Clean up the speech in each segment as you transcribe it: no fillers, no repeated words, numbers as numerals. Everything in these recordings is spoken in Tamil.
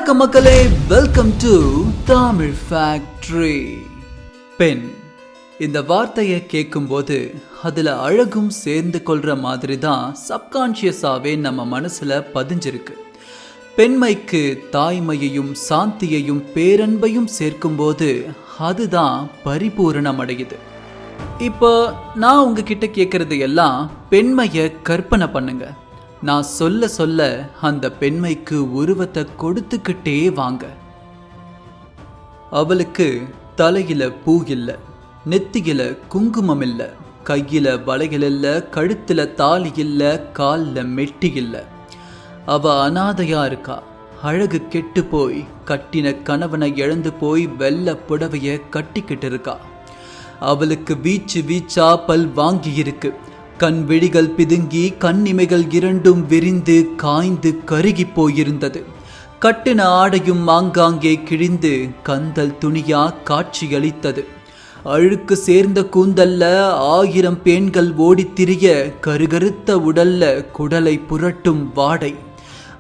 வணக்கம் மக்களே, வெல்கம் டு தமிழ் ஃபேக்டரி. பெண் இந்த வார்த்தையை கேட்கும்போது அதில் அழகும் சேர்ந்து கொள்கிற மாதிரி தான் சப்கான்ஷியஸாகவே நம்ம மனசில் பதிஞ்சிருக்கு. பெண்மைக்கு தாய்மையையும் சாந்தியையும் பேரன்பையும் சேர்க்கும்போது அதுதான் பரிபூரணம் அடையுது. இப்போ நான் உங்ககிட்ட கேட்குறது எல்லாம் பெண்மையை கற்பனை பண்ணுங்க. நான் சொல்ல சொல்ல அந்த பெண்மைக்கு உருவத்தை கொடுத்துக்கிட்டே வாங்க. அவளுக்கு தலையில பூ இல்லை, நெத்தியில குங்குமம் இல்லை, கையில வளையல் இல்லை, கழுத்துல தாலி இல்லை, காலில் மெட்டி இல்லை. அவ அனாதையா இருக்கா. அழகு கெட்டு போய் கட்டின கணவனை இழந்து போய் வெள்ளை புடவைய கட்டிக்கிட்டு இருக்கா. அவளுக்கு வீச்சு வீச்சா பல் வாங்கி இருக்கு. கண் விழிகள் பிதுங்கி கண்ணிமைகள் இரண்டும் விரிந்து காய்ந்து கருகி போயிருந்தது. கட்டின ஆடையும் ஆங்காங்கே கிழிந்து கந்தல் துணியா காட்சியளித்தது. அழுக்கு சேர்ந்த கூந்தல்ல 1000 பேன்கள் ஓடித்திரிய கருகருத்த உடல்ல குடலை புரட்டும் வாடை.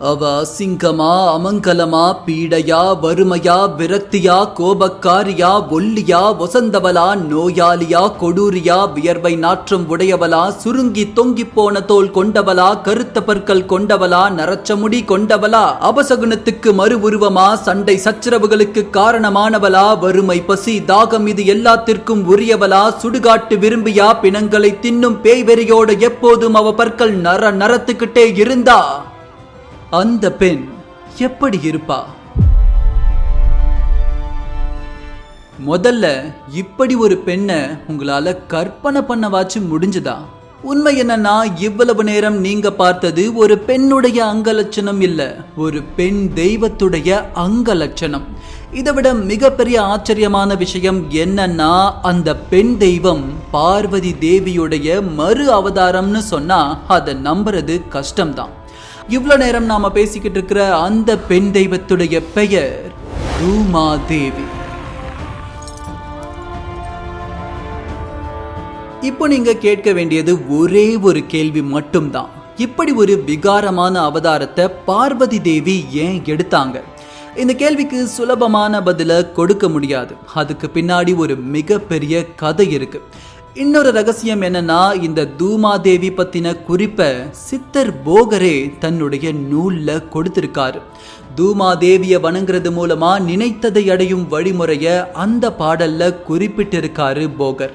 அவ அசிங்கமா, அமங்கலமா, பீடையா, வறுமையா, விரக்தியா, கோபக்காரியா, ஒல்லியா, வசந்தவலா, நோயாளியா, கொடூரியா, வியர்வை நாற்றம் உடையவளா, சுருங்கி தொங்கி போன தோல் கொண்டவளா, கருத்த பற்கள் கொண்டவளா, நரச்சமுடி கொண்டவளா, அபசகுனத்துக்கு மறு உருவமா, சண்டை சச்சரவுகளுக்கு காரணமானவளா, வறுமை பசி தாகம் இது எல்லாத்திற்கும் உரியவளா, சுடுகாட்டு விரும்பியா, பிணங்களை தின்னும் பேய்வெறியோட எப்போதும் அவ பற்கள் நரத்துக்கிட்டே இருந்தா அந்த பெண் எப்படி இருப்பா? முதல்ல இப்படி ஒரு பெண்ணை உங்களால கற்பனை பண்ணவாச்சு முடிஞ்சுதா? உண்மை என்னன்னா, இவ்வளவு நேரம் நீங்க பார்த்தது ஒரு பெண்ணுடைய அங்கலட்சணம் இல்ல, ஒரு பெண் தெய்வத்துடைய அங்கலட்சணம். இதை விட மிகப்பெரிய ஆச்சரியமான விஷயம் என்னன்னா, அந்த பெண் தெய்வம் பார்வதி தேவியுடைய மறு அவதாரம்னு சொன்னா அதை நம்புறது கஷ்டம்தான். இவ்வளோ நேரம் நாம பேசிக்கிட்டு இருக்கிற அந்த பெண் தெய்வத்துடைய பெயர் தூமாதேவி. இப்போ நீங்க கேட்க வேண்டியது ஒரே ஒரு கேள்வி மட்டும்தான். இப்படி ஒரு விகாரமான அவதாரத்தை பார்வதி தேவி ஏன் எடுத்தாங்க? இந்த கேள்விக்கு சுலபமான பதில கொடுக்க முடியாது. அதுக்கு பின்னாடி ஒரு மிகப்பெரிய கதை இருக்கு. இன்னொரு ரகசியம் என்னன்னா, இந்த தூமாதேவி பத்தின குறிப்பை சித்தர் போகரே தன்னுடைய நூல்ல கொடுத்திருக்காரு. தூமாதேவிய வணங்குறது மூலமா நினைத்ததை அடையும் வழிமுறைய அந்த பாடல்ல குறிப்பிட்டிருக்காரு போகர்.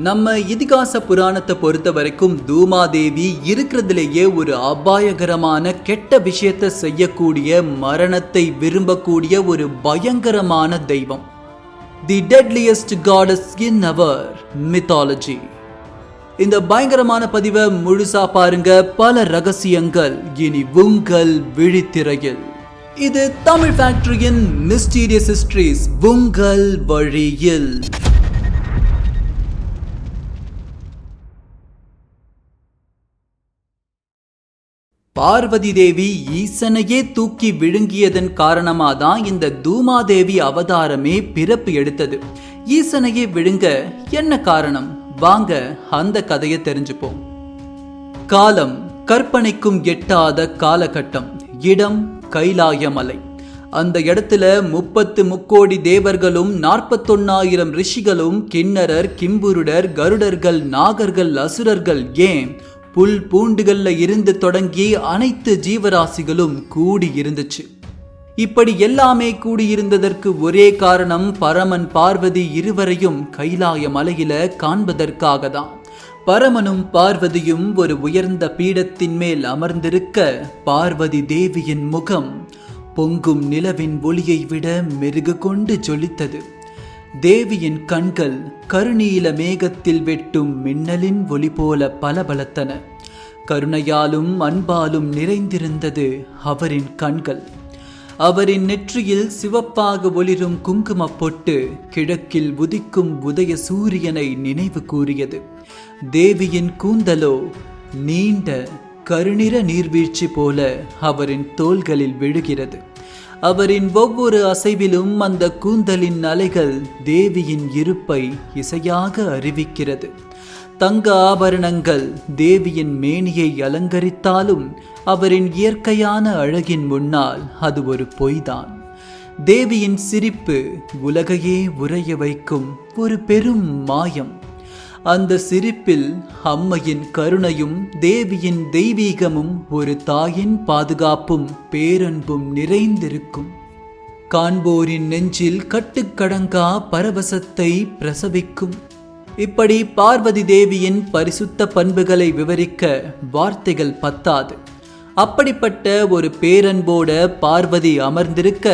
நம்ம இதிகாச புராணத்தை பொறுத்த வரைக்கும் தூமாதேவி இருக்கிறதுலேயே ஒரு அபாயகரமான கெட்ட விஷயத்தை செய்யக்கூடிய, மரணத்தை விரும்பக்கூடிய ஒரு பயங்கரமான தெய்வம். The deadliest goddess in our mythology. இந்த பயங்கரமான பதிவை முழுசா பாருங்க. பல ரகசியங்கள் இனி உங்கள் விழித்திரையில். இது தமிழ் ஃபேக்டரியின் மிஸ்டீரியஸ் ஹிஸ்டரிஸ் உங்கள் வழியில். பார்வதி தேவி ஈசனையே தூக்கி விழுங்கியதன் காரணமாக தான் இந்த தூமாதேவி அவதாரமே பிறப்பு எடுத்தது. ஈசனையே விழுங்க என்ன காரணம்? வாங்க அந்த கதையை தெரிஞ்சுப்போம். காலம் கற்பனைக்கும் எட்டாத காலகட்டம். இடம் கைலாயமலை. அந்த இடத்துல 30 முக்கோடி தேவர்களும் 41,000 ரிஷிகளும் கிண்ணரர், கிம்புருடர், கருடர்கள், நாகர்கள், அசுரர்கள், ஏன் புல் பூண்டுகள்ல இருந்து தொடங்கி அனைத்து ஜீவராசிகளும் கூடி இருந்துச்சு. இப்படி எல்லாமே கூடியிருந்ததற்கு ஒரே காரணம், பரமன் பார்வதி இருவரையும் கைலாய மலையில காண்பதற்காக தான். பரமனும் பார்வதியும் ஒரு உயர்ந்த பீடத்தின் மேல் அமர்ந்திருக்க, பார்வதி தேவியின் முகம் பொங்கும் நிலவின் ஒளியை விட மெருகு கொண்டு ஜொலித்தது. தேவியின் கண்கள் கருநீல மேகத்தில் வெட்டும் மின்னலின் ஒளி போல பலபலத்தன. கருணையாலும் அன்பாலும் நிறைந்திருந்தது அவரின் கண்கள். அவரின் நெற்றியில் சிவப்பாக ஒளிரும் குங்குமப் பொட்டு கிழக்கில் உதிக்கும் உதய சூரியனை நினைவு கூறியது. தேவியின் கூந்தலோ நீண்ட கருநிற நீர்வீழ்ச்சி போல அவரின் தோள்களில் விழுகிறது. அவரின் ஒவ்வொரு அசைவிலும் அந்த கூந்தலின் அலைகள் தேவியின் இருப்பை இசையாக அறிவிக்கிறது. தங்க ஆபரணங்கள் தேவியின் மேனியை அலங்கரித்தாலும் அவரின் இயற்கையான அழகின் முன்னால் அது ஒரு பொய்தான். தேவியின் சிரிப்பு உலகையே உறைய வைக்கும் ஒரு பெரும் மாயம். அந்த சிரிப்பில் அம்மையின் கருணையும் தேவியின் தெய்வீகமும் ஒரு தாயின் பாதுகாப்பும் பேரன்பும் நிறைந்திருக்கும். காண்போரின் நெஞ்சில் கட்டுக்கடங்கா பரவசத்தை பிரசவிக்கும். இப்படி பார்வதி தேவியின் பரிசுத்த பண்புகளை விவரிக்க வார்த்தைகள் பத்தாது. அப்படிப்பட்ட ஒரு பேரன்போட பார்வதி அமர்ந்திருக்க,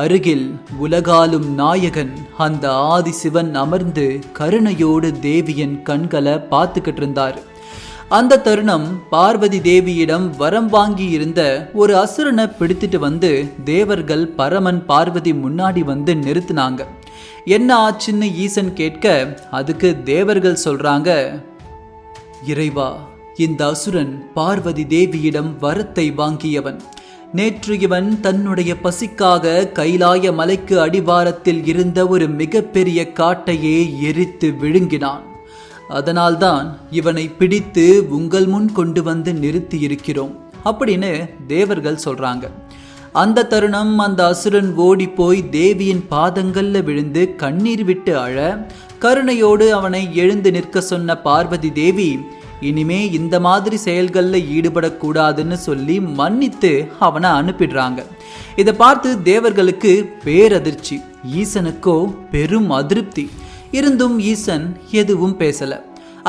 அருகில் உலகாலும் நாயகன் அந்த ஆதிசிவன் அமர்ந்து கருணையோடு தேவியின் கண்களை பார்த்துக்கிட்டு இருந்தார். அந்த தருணம் பார்வதி தேவியிடம் வரம் வாங்கி இருந்த ஒரு அசுரனை பிடித்துட்டு வந்து தேவர்கள் பரமன் பார்வதி முன்னாடி வந்து நிறுத்தினாங்க. என்ன ஆச்சுன்னு ஈசன் கேட்க, அதுக்கு தேவர்கள் சொல்றாங்க, இறைவா, இந்த அசுரன் பார்வதி தேவியிடம் வரத்தை வாங்கியவன். நேற்று இவன் தன்னுடைய பசிக்காக கைலாய மலைக்கு அடிவாரத்தில் இருந்த ஒரு மிகப்பெரிய காட்டையே எரித்து விழுங்கினான். அதனால்தான் இவனை பிடித்து உங்கள் முன் கொண்டு வந்து நிறுத்தி இருக்கிறோம் அப்படின்னு தேவர்கள் சொல்றாங்க. அந்த தருணம் அந்த அசுரன் ஓடி போய் தேவியின் பாதங்கள்ல விழுந்து கண்ணீர் விட்டு அழ, கருணையோடு அவனை எழுந்து நிற்க சொன்ன பார்வதி தேவி, இனிமே இந்த மாதிரி செயல்களில் ஈடுபடக்கூடாதுன்னு சொல்லி மன்னித்து அவனை அனுப்பிடுறாங்க. இதை பார்த்து தேவர்களுக்கு பேரதிர்ச்சி, ஈசனுக்கோ பெரும் அதிருப்தி. இருந்தும் ஈசன் எதுவும் பேசல.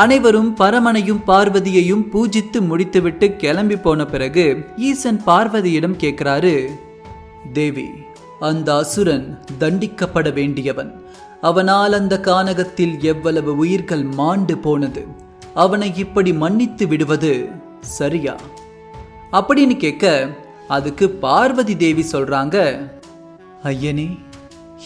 அனைவரும் பரமனையும் பார்வதியையும் பூஜித்து முடித்துவிட்டு கிளம்பி போன பிறகு ஈசன் பார்வதியிடம் கேட்கிறாரு, தேவி, அந்த அசுரன் தண்டிக்கப்பட வேண்டியவன். அவனால் அந்த கானகத்தில் எவ்வளவு உயிர்கள் மாண்டு போனது. அவனை இப்படி மன்னித்து விடுவது சரியா அப்படின்னு கேட்க, அதுக்கு பார்வதி தேவி சொல்றாங்க, ஐயனே,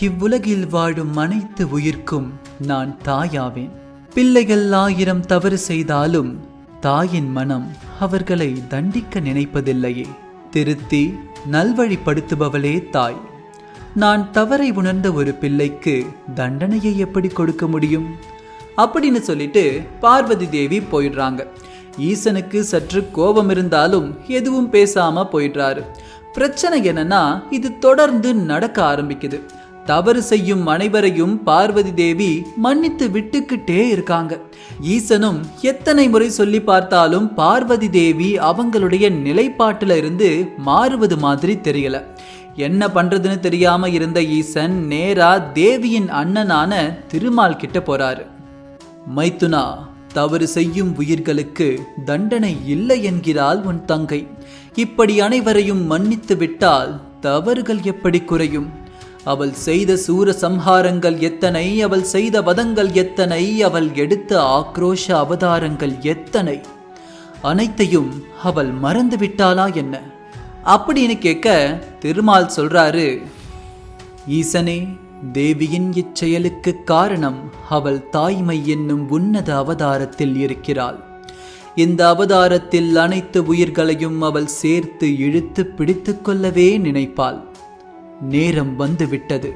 இவ்வுலகில் வாழும் அனைத்து உயிர்க்கும் நான் தாயாவேன். பிள்ளைகள் 1000 தவறு செய்தாலும் தாயின் மனம் அவர்களை தண்டிக்க நினைப்பதில்லையே. திருத்தி நல்வழிப்படுத்துபவளே தாய். நான் தவறை உணர்ந்த ஒரு பிள்ளைக்கு தண்டனையை எப்படி கொடுக்க முடியும் அப்படின்னு சொல்லிட்டு பார்வதி தேவி போயிடுறாங்க. ஈசனுக்கு சற்று கோபம் இருந்தாலும் எதுவும் பேசாம போயிடுறாரு. பிரச்சனை என்னன்னா, இது தொடர்ந்து நடக்க ஆரம்பிக்குது. தவறு செய்யும் அனைவரையும் பார்வதி தேவி மன்னித்து விட்டுக்கிட்டே இருக்காங்க. ஈசனும் எத்தனை முறை சொல்லி பார்த்தாலும் பார்வதி தேவி அவங்களுடைய நிலைப்பாட்டுல இருந்து மாறுவது மாதிரி தெரியல. என்ன பண்றதுன்னு தெரியாம இருந்த ஈசன் நேரா தேவியின் அண்ணனான திருமால் கிட்ட போறாரு. மைத்துனா, தவறு செய்யும் உயிர்களுக்கு தண்டனை இல்லை என்கிறாள் உன் தங்கை. இப்படி அனைவரையும் மன்னித்து விட்டால் தவறுகள் எப்படி குறையும்? அவள் செய்த சூர சம்ஹாரங்கள் எத்தனை, அவள் செய்த வதங்கள் எத்தனை, அவள் எடுத்த ஆக்ரோஷ அவதாரங்கள் எத்தனை, அனைத்தையும் அவள் மறந்து விட்டாளா என்ன அப்படின்னு கேட்க, திருமால் சொல்றாரு, ஈசனே, தேவியின் இச்செயலுக்கு காரணம் அவள் தாய்மை என்னும் உன்னத அவதாரத்தில் இருக்கிறாள். இந்த அவதாரத்தில் அனைத்து உயிர்களையும் அவள் சேர்த்து இழுத்து பிடித்து கொள்ளவே நினைப்பாள். நேரம் வந்துவிட்டது.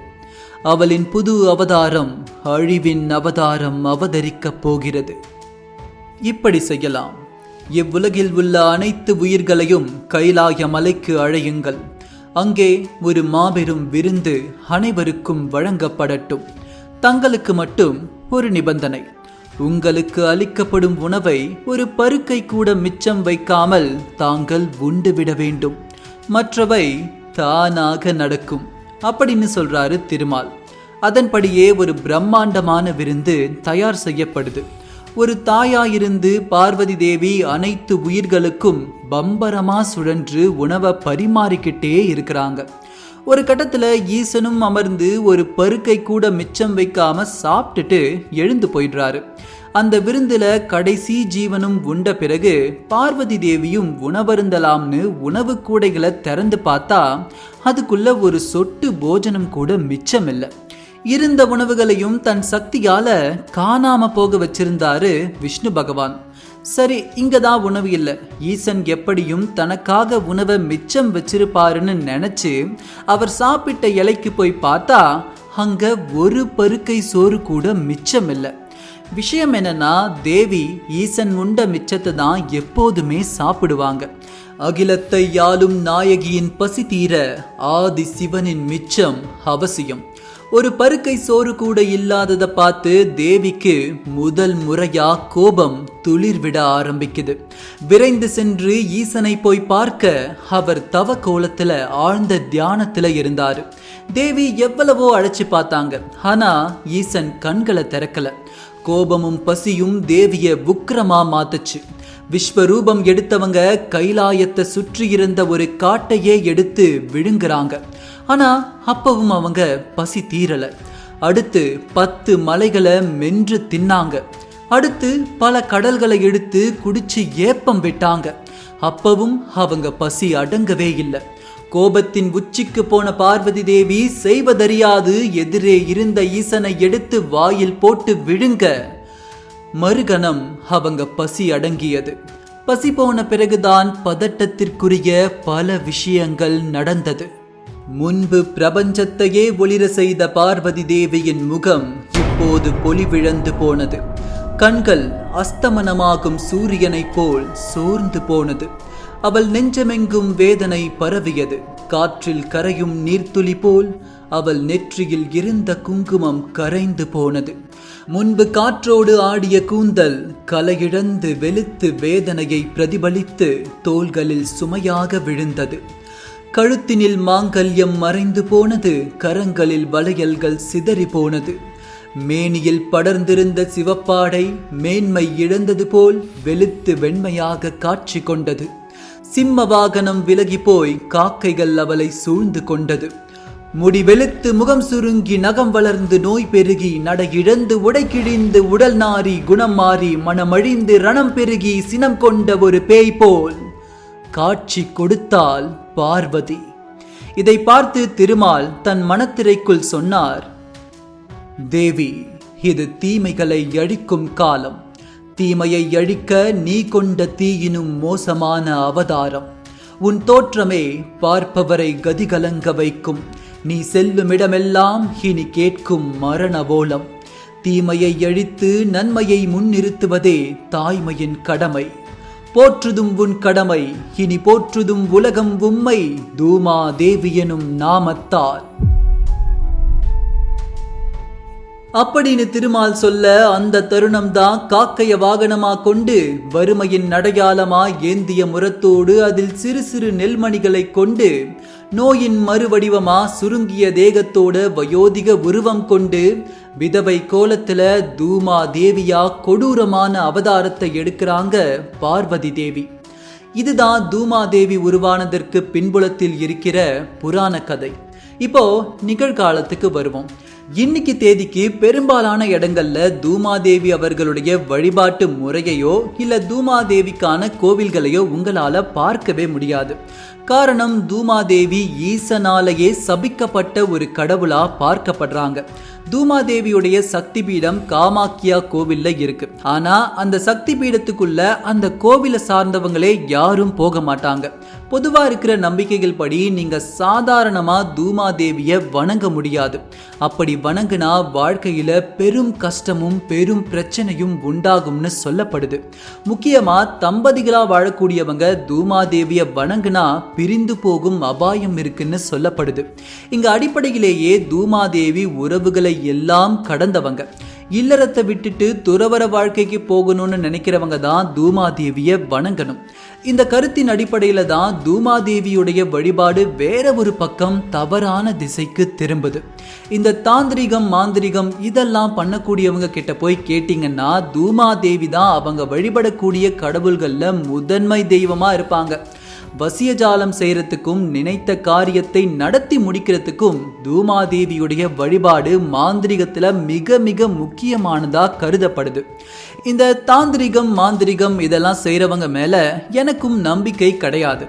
அவளின் புது அவதாரம், அழிவின் அவதாரம் அவதரிக்கப் போகிறது. இப்படி செய்யலாம். இவ்வுலகில் உள்ள அனைத்து உயிர்களையும் கைலாய மலைக்கு அழையுங்கள். அங்கே ஒரு மாபெரும் விருந்து அனைவருக்கும் வழங்கப்படட்டும். தங்களுக்கு மட்டும் ஒரு நிபந்தனை. உங்களுக்கு அளிக்கப்படும் உணவை ஒரு பருக்கை கூட மிச்சம் வைக்காமல் தாங்கள் உண்டுவிட வேண்டும். மற்றவை தானாக நடக்கும் அப்படின்னு சொல்றாரு திருமால். அதன்படியே ஒரு பிரம்மாண்டமான விருந்து தயார் செய்யப்படுது. ஒரு தாயாயிருந்து பார்வதி தேவி அனைத்து உயிர்களுக்கும் பம்பரமா சுழன்று உணவை பரிமாறிக்கிட்டே இருக்கிறாங்க. ஒரு கட்டத்துல ஈசனும் அமர்ந்து ஒரு பருக்கை கூட மிச்சம் வைக்காம சாப்பிட்டுட்டு எழுந்து போயிடுறாரு. அந்த விருந்துல கடைசி ஜீவனும் உண்ட பிறகு பார்வதி தேவியும் உணவருந்தலாம்னு உணவு கூடைகளை திறந்து பார்த்தா அதுக்குள்ள ஒரு சொட்டு போஜனம் கூட மிச்சம் இல்லை. இருந்த உணவுகளையும் தன் சக்தியால காணாம போக வச்சிருந்தாரு விஷ்ணு பகவான். சரி, இங்கதான் உணவு இல்லை, ஈசன் எப்படியும் தனக்காக உணவை மிச்சம் வச்சிருப்பாருன்னு நினைச்சு அவர் சாப்பிட்ட இலைக்கு போய் பார்த்தா அங்க ஒரு பருக்கை சோறு கூட மிச்சம் இல்லை. விஷயம் என்னன்னா, தேவி ஈசன் உண்ட மிச்சத்தை தான் எப்போதுமே சாப்பிடுவாங்க. அகிலத்தை யாழும் நாயகியின் பசி தீர ஆதி சிவனின் மிச்சம் அவசியம். ஒரு பருக்கை சோறு கூட இல்லாததை பார்த்து தேவிக்கு முதல் முறையா கோபம் துளிர்விட ஆரம்பிக்குது. விரைந்து சென்று ஈசனை போய் பார்க்க அவர் தவ கோலத்துல ஆழ்ந்த தியானத்துல இருந்தாரு. தேவி எவ்வளவோ அழைச்சு பார்த்தாங்க, ஆனா ஈசன் கண்களை திறக்கல. கோபமும் பசியும் தேவிய உக்கிரமா மாத்துச்சு. விஸ்வரூபம் எடுத்தவங்க கைலாயத்தை சுற்றி இருந்த ஒரு காட்டையே எடுத்து விழுங்குறாங்க. ஆனா அப்பவும் அவங்க பசி தீரல. அடுத்து 10 மலைகளை மென்று தின்னாங்க. அடுத்து பல கடல்களை எடுத்து குடிச்சு ஏப்பம் விட்டாங்க. அப்பவும் அவங்க பசி அடங்கவே இல்லை. கோபத்தின் உச்சிக்கு போன பார்வதி தேவி செய்வதறியாது எதிரே இருந்த ஈசனை எடுத்து வாயில் போட்டு விழுங்க. மறுகணம் அவங்க பசி அடங்கியது. பசி போன பிறகுதான் பதட்டத்திற்குரிய பல விஷயங்கள் நடந்தது. முன்பு பிரபஞ்சத்தையே ஒளிர செய்த பார்வதி தேவியின் முகம் இப்போது பொலிவிழந்து போனது. கண்கள் அஸ்தமனமாகும் சூரியனைப் போல் சோர்ந்து போனது. அவள் நெஞ்சமெங்கும் வேதனை பரவியது. காற்றில் கரையும் நீர்த்துளி போல் அவள் நெற்றியில் இருந்த குங்குமம் கரைந்து போனது. முன்பு காற்றோடு ஆடிய கூந்தல் கலையிழந்து வெளுத்து வேதனையை பிரதிபலித்து தோள்களில் சுமையாக விழுந்தது. கழுத்தினில் மாங்கல்யம் மறைந்து போனது. கரங்களில் வளையல்கள் சிதறி போனது. மேனியில் படர்ந்திருந்த சிவப்பாடை மேன்மை இழந்தது போல் வெளுத்து வெண்மையாக காட்சி கொண்டது. சிம்ம வாகனம் விலகி போய் காக்கைகள் அவளை சூழ்ந்து கொண்டது. முடி வெளுத்து முகம் சுருங்கி நகம் வளர்ந்து நோய் பெருகி நடை இழந்து உடை கிழிந்து உடல் நாரி குணம் மாறி மனமழிந்து ரணம் பெருகி சினம் கொண்ட ஒரு பேய் போல் காட்சி கொடுத்தாள் பார்வதி. இதை பார்த்து திருமால் தன் மனத்திரைக்குள் சொன்னார், தேவி, இது தீமைகளை அழிக்கும் காலம். தீமையை அழிக்க நீ கொண்ட தீயினும் மோசமான அவதாரம். உன் தோற்றமே பார்ப்பவரை கதிகலங்க வைக்கும். நீ செல்லும் இடமெல்லாம் இனி கேட்கும் மரண ஓலம். தீமையை அழித்து நன்மையை முன்னிறுத்துவதே தாய்மையின் கடமை. போற்றுதும் உன் கடமை, இனி போற்றுதும் உலகம் உம்மை தூமா தேவியனும் நாமத்தால். அப்படின்னு திருமால் சொல்ல அந்த தருணம்தான் காக்கைய வாகனமா கொண்டு வறுமையின் அடையாளமா ஏந்திய முரத்தோடு அதில் சிறு சிறு நெல்மணிகளை கொண்டு நோயின் மறுவடிவமா சுருங்கிய தேகத்தோட வயோதிக உருவம் கொண்டு விதவை கோலத்துல தூமா தேவியா கொடூரமான அவதாரத்தை எடுக்கிறாங்க பார்வதி தேவி. இதுதான் தூமா தேவி உருவானதற்கு பின்புலத்தில் இருக்கிற புராண கதை. இப்போ நிகழ்காலத்துக்கு வருவோம். இன்னைக்கு தேதிக்கு பெரும்பாலான இடங்கள்ல தூமாதேவி அவர்களுடைய வழிபாட்டு முறையையோ இல்ல தூமாதேவிக்கான கோவில்களையோ உங்களால பார்க்கவே முடியாது. காரணம், தூமாதேவி ஈசனாலேயே சபிக்கப்பட்ட ஒரு கடவுளா பார்க்கப்படுறாங்க. தூமாதேவியுடைய சக்தி பீடம் காமாக்கியா கோவில்ல இருக்கு. ஆனா அந்த சக்தி பீடத்துக்குள்ள அந்த கோவிலை சார்ந்தவங்களே யாரும் போக மாட்டாங்க. பொதுவா இருக்கிற நம்பிக்கைகள் படி நீங்க சாதாரணமா தூமாதேவிய வணங்க முடியாது. அப்படி வணங்குனா வாழ்க்கையில பெரும் கஷ்டமும் பெரும் பிரச்சனையும் உண்டாகும்னு சொல்லப்படுது. முக்கியமா தம்பதிகளா வாழக்கூடியவங்க தூமாதேவிய வணங்குனா பிரிந்து போகும் அபாயம் இருக்குன்னு சொல்லப்படுது. இங்க அடிப்படையிலேயே தூமாதேவி உறவுகளை எல்லாம் கடந்தவங்க. இல்லறத்தை விட்டுட்டு துறவர வாழ்க்கைக்கு போகணும்னு நினைக்கிறவங்க தான் தூமாதேவிய வணங்கணும். இந்த கருத்தின் அடிப்படையில தான் தூமாதேவியுடைய வழிபாடு வேற ஒரு பக்கம் தவறான திசைக்கு திரும்புது. இந்த தாந்திரிகம் மாந்திரிகம் இதெல்லாம் பண்ணக்கூடியவங்க கிட்ட போய் கேட்டீங்கன்னா தூமாதேவி தான் அவங்க வழிபடக்கூடிய கடவுள்கள்ல முதன்மை தெய்வமா இருப்பாங்க. வசியஜாலம் செய்யறதுக்கும் நினைத்த காரியத்தை நடத்தி முடிக்கிறதுக்கும் தூமாதேவியுடைய வழிபாடு மாந்திரிகத்துல மிக மிக முக்கியமானதா கருதப்படுது. இந்த தாந்திரிகம் மாந்திரிகம் இதெல்லாம் செய்யறவங்க மேல எனக்கும் நம்பிக்கை கிடையாது.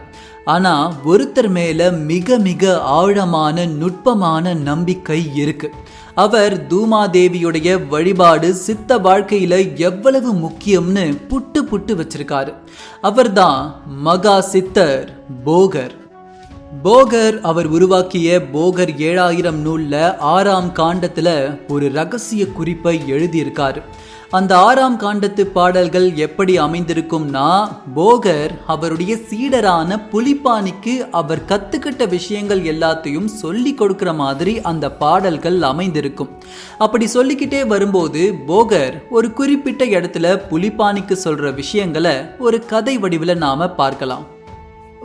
ஆனா ஒருத்தர் மேல மிக மிக ஆழமான நுட்பமான நம்பிக்கை இருக்கு. அவர் தூமாதேவியுடைய வழிபாடு சித்த வாழ்க்கையில எவ்வளவு முக்கியம்னு புட்டு புட்டு வச்சிருக்காரு. அவர்தான் மகா சித்தர் போகர். போகர் அவர் உருவாக்கிய போகர் 7000 நூல்ல 6ஆம் காண்டத்துல ஒரு ரகசிய குறிப்பை எழுதியிருக்காரு. அந்த 6ஆம் காண்டத்து பாடல்கள் எப்படி அமைந்திருக்கும்னா, போகர் அவருடைய சீடரான புலிப்பாணிக்கு அவர் கத்துக்கிட்ட விஷயங்கள் எல்லாத்தையும் சொல்லி கொடுக்கிற மாதிரி அந்த பாடல்கள் அமைந்திருக்கும். அப்படி சொல்லிக்கிட்டே வரும்போது போகர் ஒரு குறிப்பிட்ட இடத்துல புலிப்பாணிக்கு சொல்ற விஷயங்களை ஒரு கதை வடிவில் நாம பார்க்கலாம்.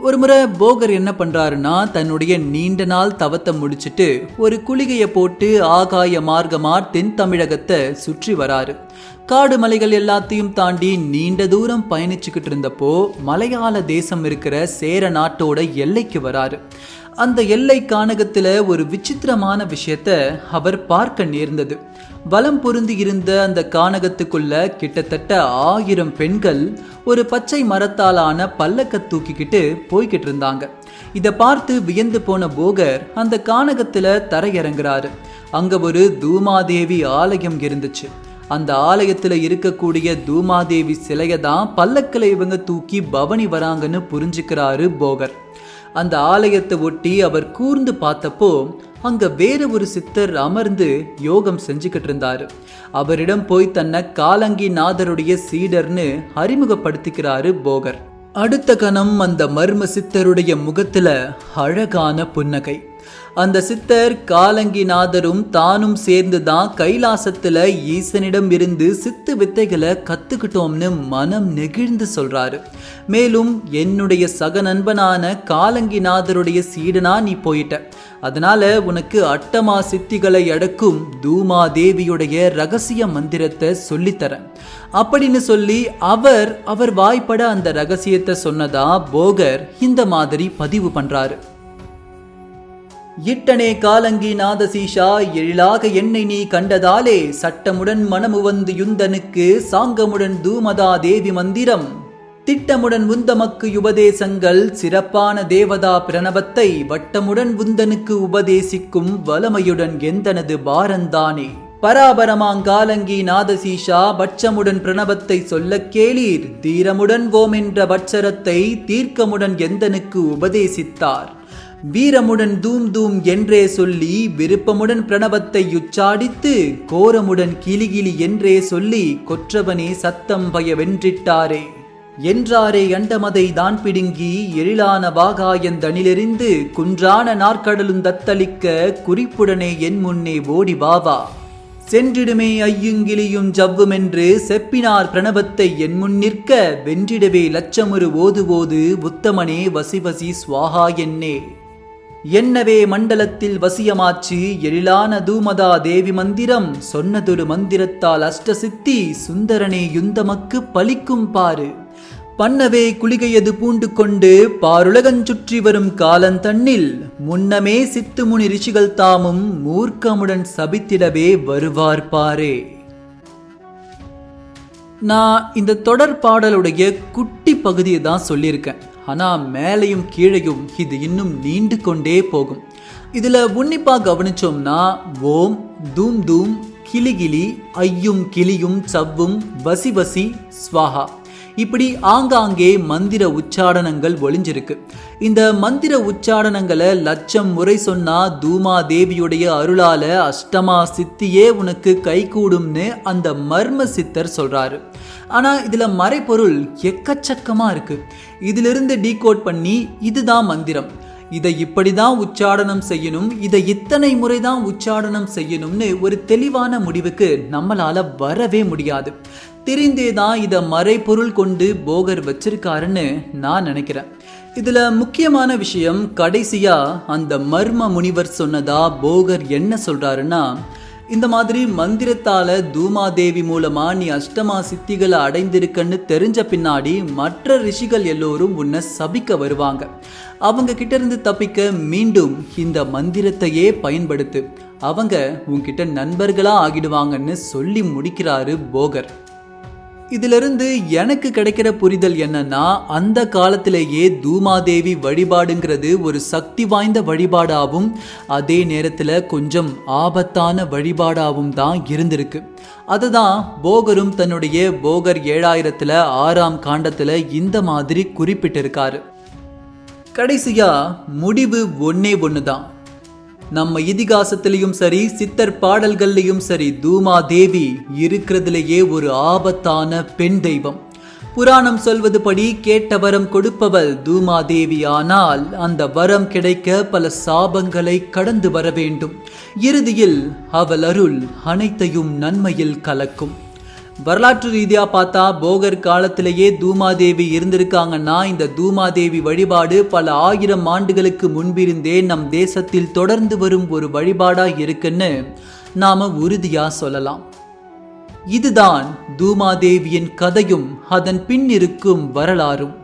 ஒரு முறை போகர் என்ன பண்றாருன்னா, தன்னுடைய நீண்ட நாள் தவத்தை முடிச்சுட்டு ஒரு குளிகையை போட்டு ஆகாய மார்க்கமா தென் தமிழகத்தை சுற்றி வராரு. காடு மலைகள் எல்லாத்தையும் தாண்டி நீண்ட தூரம் பயணிச்சுக்கிட்டு இருந்தப்போ மலையாள தேசம் இருக்கிற சேர நாட்டோட எல்லைக்கு வராரு. அந்த எல்லை கானகத்துல ஒரு விசித்திரமான விஷயத்த அவர் பார்க்க நேர்ந்தது. வலம் பொருந்தி இருந்த அந்த கானகத்துக்குள்ள கிட்டத்தட்ட 1000 பெண்கள் ஒரு பச்சை மரத்தாலான பல்லக்க தூக்கிக்கிட்டு போய்கிட்டு இருந்தாங்க. இதை பார்த்து வியந்து போன போகர் அந்த கானகத்துல தரையிறங்குறாரு. அங்க ஒரு தூமாதேவி ஆலயம் இருந்துச்சு. அந்த ஆலயத்துல இருக்கக்கூடிய தூமாதேவி சிலையை தான் பல்லக்கில் இவங்க தூக்கி பவனி வராங்கன்னு புரிஞ்சுக்கிறாரு போகர். அந்த ஆலயத்தை ஒட்டி அவர் கூர்ந்து பார்த்தப்போ அங்க வேற ஒரு சித்தர் அமர்ந்து யோகம் செஞ்சுக்கிட்டு இருந்தாரு. அவரிடம் போய் தன்னை காலங்கி நாதருடைய சீடர்னு அறிமுகப்படுத்திக்கிறாரு போகர். அடுத்த கணம் அந்த மர்ம சித்தருடைய முகத்துல அழகான புன்னகை. அந்த சித்தர் காலங்கிநாதரும் தானும் சேர்ந்துதான் கைலாசத்துல ஈசனிடம் இருந்து சித்து வித்தைகளை கத்துக்கிட்டோம்னு மனம் நெகிழ்ந்து சொல்றாரு. மேலும் என்னுடைய சக நண்பனான காலங்கிநாதருடைய சீடனா நீ போயிட்ட, அதனால உனக்கு அட்டமா சித்திகளை அடக்கும் தூமாதேவியுடைய ரகசிய மந்திரத்தை சொல்லித்தரேன் அப்படின்னு சொல்லி அவர் வாய்ப்பட அந்த ரகசியத்தை சொன்னதா போகர் இந்த மாதிரி பதிவு பண்றாரு. இட்டனே காலங்கி நாதசீஷா, எழிலாக என்னை நீ கண்டதாலே சட்டமுடன் மனமு வந்து யுந்தனுக்கு சாங்கமுடன் தூமதா தேவி மந்திரம் திட்டமுடன் உந்தமக்கு உபதேசங்கள் சிறப்பான தேவதா பிரணவத்தை வட்டமுடன் உந்தனுக்கு உபதேசிக்கும் வலமையுடன் எந்தனது பாரந்தானே பராபரமாங்காலங்கி நாதசீஷா பட்சமுடன் பிரணவத்தை சொல்ல கேளீர் தீரமுடன் ஓம் என்ற பட்சரத்தை தீர்க்கமுடன் எந்தனுக்கு உபதேசித்தார் வீரமுடன் தூம் தூம் என்றே சொல்லி விருப்பமுடன் பிரணவத்தை உச்சாடித்து கோரமுடன் கிளிகிளி என்றே சொல்லி கொற்றவனே சத்தம் பய வென்றிட்டாரே என்றாரே அண்டமதை தான் பிடுங்கி எழிலான வாகாயந்தனிலிருந்து குன்றான நாற்கடலும் தத்தளிக்க குறிப்புடனே என் முன்னே ஓடி வாவா சென்றிடுமே ஐயுங்கிலியும் ஜவ்வுமென்று செப்பினார் பிரணவத்தை என் முன் நிற்க வென்றிடவே லட்சமுறு ஓது உத்தமனே வசிவசி ஸ்வாஹா என்னே என்னவே மண்டலத்தில் வசியமாச்சு எழிலான தூமதா தேவி மந்திரம் சொன்னதொரு மந்திரத்தால் அஷ்டசித்தி சுந்தரனே யுந்தமக்கு பலிக்கும் பாரு பண்ணவே குளிகையது பூண்டு கொண்டு பாருலகஞ்சுற்றி வரும் காலந்தண்ணில் முன்னமே சித்து முனி ரிஷிகள் தாமும் மூர்க்கமுடன் சபித்திடவே வருவார் பாரே. நான் இந்த தொடர் பாடலுடைய குட்டி பகுதியை தான் சொல்லியிருக்கேன். ஆனால் மேலையும் கீழையும் இது இன்னும் நீண்டு கொண்டே போகும். இதில் உன்னிப்பாக கவனிச்சோம்னா ஓம் தூம் தூம் கிளிகிளி ஐயும் கிளியும் சவ்வும் வசி வசி ஸ்வாஹா இப்படி ஆங்காங்கே மந்திர உச்சாடனங்கள் ஒளிஞ்சிருக்கு. இந்த மந்திர உச்சாடனங்களை 1,00,000 முறை சொன்னா தூமாதேவியுடைய அருளால அஷ்டமா சித்தியே உனக்கு கைகூடும்னு அந்த மர்ம சித்தர் சொல்றாரு. ஆனா இதுல மறைப்பொருள் எக்கச்சக்கமா இருக்கு. இதிலிருந்து டீகோட் பண்ணி இதுதான் மந்திரம், இதை இப்படிதான் உச்சாடனம் செய்யணும், இதை இத்தனை முறைதான் உச்சாடனம் செய்யணும்னு ஒரு தெளிவான முடிவுக்கு நம்மளால வரவே முடியாது. தெரிந்தேதான் இதை மறைப்பொருள் கொண்டு போகர் வச்சிருக்காருன்னு நான் நினைக்கிறேன். இதுல முக்கியமான விஷயம் கடைசியா அந்த மர்ம முனிவர் சொன்னதா போகர் என்ன சொல்றாருன்னா, இந்த மாதிரி மந்திரத்தால தூமாதேவி மூலமா நீ அஷ்டமா சித்திகளை அடைந்திருக்கன்னு தெரிஞ்ச பின்னாடி மற்ற ரிஷிகள் எல்லோரும் உன்னை சபிக்க வருவாங்க. அவங்க கிட்ட இருந்து தப்பிக்க மீண்டும் இந்த மந்திரத்தையே பயன்படுத்து, அவங்க உன்கிட்ட நண்பர்களா ஆகிடுவாங்கன்னு சொல்லி முடிக்கிறாரு போகர். இதிலிருந்து எனக்கு கிடைக்கிற புரிதல் என்னன்னா, அந்த காலத்திலேயே தூமாதேவி வழிபாடுங்கிறது ஒரு சக்தி வாய்ந்த வழிபாடாகவும் அதே நேரத்தில் கொஞ்சம் ஆபத்தான வழிபாடாகவும் தான் இருந்திருக்கு. அதுதான் போகரும் தன்னுடைய போகர் 7000 6ஆம் காண்டத்தில் இந்த மாதிரி குறிப்பிட்டிருக்காரு. கடைசியா முடிவு ஒன்னே ஒன்று தான். நம்ம இதிகாசத்திலையும் சரி சித்தர் பாடல்கள்லையும் சரி தூமாதேவி இருக்கிறதுலேயே ஒரு ஆபத்தான பெண் தெய்வம். புராணம் சொல்வதுபடி கேட்ட வரம் கொடுப்பவள் தூமாதேவி. ஆனால் அந்த வரம் கிடைக்க பல சாபங்களை கடந்து வர வேண்டும். இறுதியில் அவள் அருள் அனைத்தையும் நன்மையில் கலக்கும். வரலாற்று ரீதியா பார்த்தா போகர் காலத்திலேயே தூமாதேவி இருந்திருக்காங்கன்னா இந்த தூமாதேவி வழிபாடு பல 1000 ஆண்டுகளுக்கு முன்பிருந்தே நம் தேசத்தில் தொடர்ந்து வரும் ஒரு வழிபாடா இருக்குன்னு நாம உறுதியா சொல்லலாம். இதுதான் தூமாதேவியின் கதையும் அதன் பின் இருக்கும் வரலாறும்.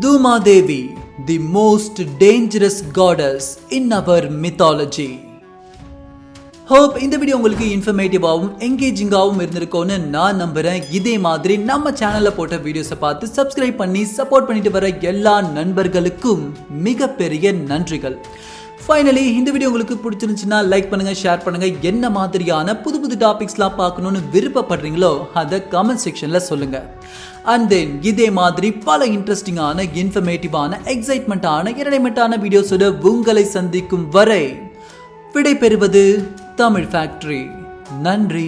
Dhumadevi, the most dangerous goddess in our mythology. Hope இந்த வீடியோ உங்களுக்கு இன்ஃபர்மேட்டிவாகவும் என்கேஜிங்காகவும் இருந்திருக்கும்னு நான் நம்புறேன். இதே மாதிரி நம்ம சேனலில் போட்ட வீடியோஸை பார்த்து சப்ஸ்கிரைப் பண்ணி சப்போர்ட் பண்ணிட்டு வர எல்லா நண்பர்களுக்கும் மிகப்பெரிய நன்றிகள். ஃபைனலி இந்த வீடியோ உங்களுக்கு பிடிச்சிருந்துச்சுன்னா லைக் பண்ணுங்க, ஷேர் பண்ணுங்க. என்ன மாதிரியான புது புது டாபிக்ஸ்லாம் பார்க்கணும்னு விருப்பப்படுறீங்களோ அதை கமெண்ட் செக்ஷன்ல சொல்லுங்க. அண்ட் தென் இதே மாதிரி பல இன்ட்ரெஸ்டிங்கான, இன்ஃபர்மேட்டிவான, எக்ஸைட்மெண்ட்டான, என்டர்டைன்மெண்ட்டான வீடியோஸோட உங்களை சந்திக்கும் வரை விடை பெறுவது தமிழ் ஃபேக்டரி. நன்றி.